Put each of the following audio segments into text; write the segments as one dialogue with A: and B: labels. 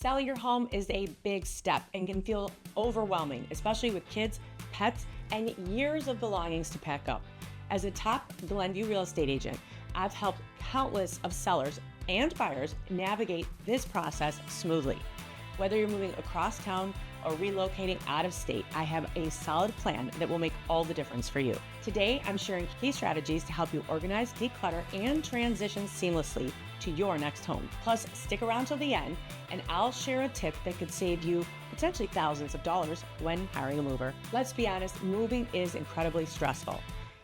A: Selling your home is a big step and can feel overwhelming, especially with kids, pets, and years of belongings to pack up. As a top Glenview real estate agent, I've helped countless of sellers and buyers navigate this process smoothly. Whether you're moving across town or relocating out of state, I have a solid plan that will make all the difference for you. Today, I'm sharing key strategies to help you organize, declutter, and transition seamlessly to your next home. Plus, stick around till the end, and I'll share a tip that could save you potentially thousands of dollars when hiring a mover. Let's be honest, moving is incredibly stressful.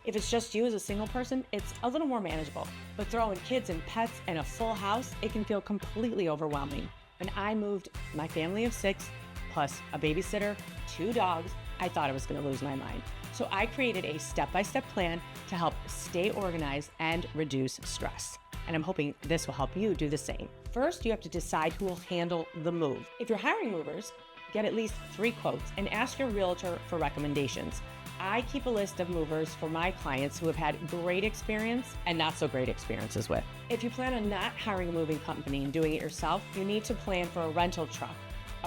A: If it's just you as a single person, it's a little more manageable. But throwing kids and pets and a full house, it can feel completely overwhelming. When I moved my family of 6, plus a babysitter, 2 dogs, I thought I was going to lose my mind. So I created a step-by-step plan to help stay organized and reduce stress. And I'm hoping this will help you do the same. First, you have to decide who will handle the move. If you're hiring movers, get at least 3 quotes and ask your realtor for recommendations. I keep a list of movers for my clients who have had great experience and not so great experiences with. If you plan on not hiring a moving company and doing it yourself, you need to plan for a rental truck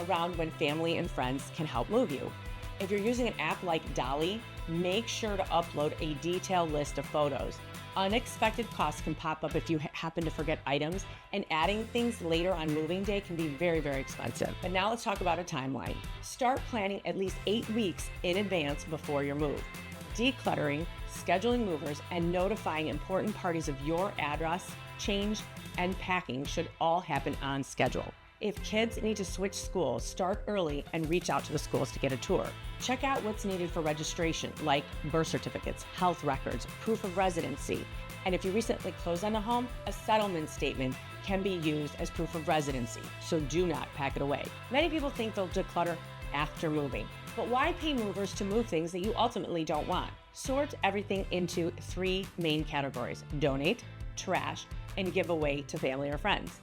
A: around when family and friends can help move you. If you're using an app like Logli, make sure to upload a detailed list of photos. Unexpected costs can pop up if you happen to forget items, and adding things later on moving day can be very, very expensive. But now let's talk about a timeline. Start planning at least 8 weeks in advance before your move. Decluttering, scheduling movers, and notifying important parties of your address, change, and packing should all happen on schedule. If kids need to switch schools, start early and reach out to the schools to get a tour. Check out what's needed for registration, like birth certificates, health records, proof of residency. And if you recently closed on a home, a settlement statement can be used as proof of residency, so do not pack it away. Many people think they'll declutter after moving, but why pay movers to move things that you ultimately don't want? Sort everything into 3 main categories: donate, trash, and give away to family or friends.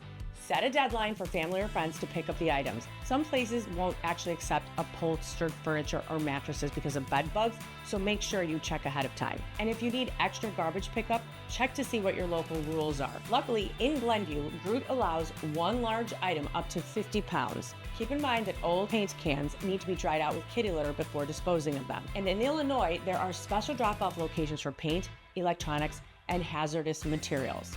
A: Set a deadline for family or friends to pick up the items. Some places won't actually accept upholstered furniture or mattresses because of bed bugs, so make sure you check ahead of time. And if you need extra garbage pickup, check to see what your local rules are. Luckily, in Glenview, Groot allows 1 large item up to 50 pounds. Keep in mind that old paint cans need to be dried out with kitty litter before disposing of them. And in Illinois, there are special drop-off locations for paint, electronics, and hazardous materials.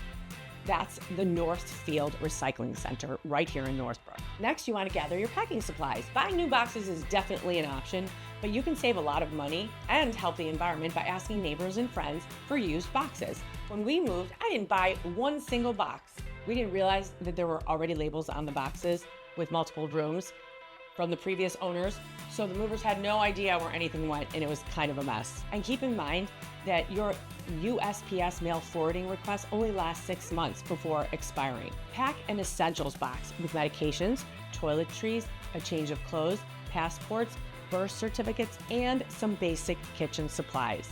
A: That's the Northfield Recycling Center right here in Northbrook. Next, you want to gather your packing supplies. Buying new boxes is definitely an option, but you can save a lot of money and help the environment by asking neighbors and friends for used boxes. When we moved, I didn't buy 1 single box. We didn't realize that there were already labels on the boxes with multiple rooms from the previous owners, so the movers had no idea where anything went, and it was kind of a mess. And keep in mind that your USPS mail forwarding request only lasts 6 months before expiring. Pack an essentials box with medications, toiletries, a change of clothes, passports, birth certificates, and some basic kitchen supplies.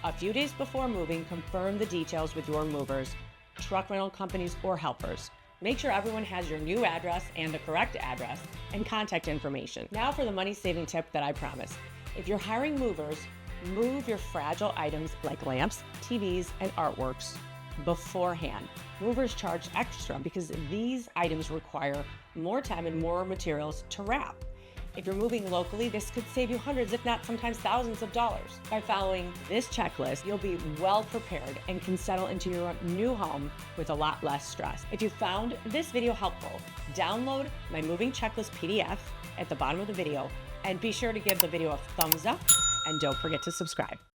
A: A few days before moving, confirm the details with your movers, truck rental companies, or helpers. Make sure everyone has your new address and the correct address and contact information. Now for the money-saving tip that I promise. If you're hiring movers, move your fragile items like lamps, TVs, and artworks beforehand. Movers charge extra because these items require more time and more materials to wrap. If you're moving locally, this could save you hundreds, if not sometimes thousands of dollars. By following this checklist, you'll be well prepared and can settle into your new home with a lot less stress. If you found this video helpful, download my moving checklist PDF at the bottom of the video, and be sure to give the video a thumbs up, and don't forget to subscribe.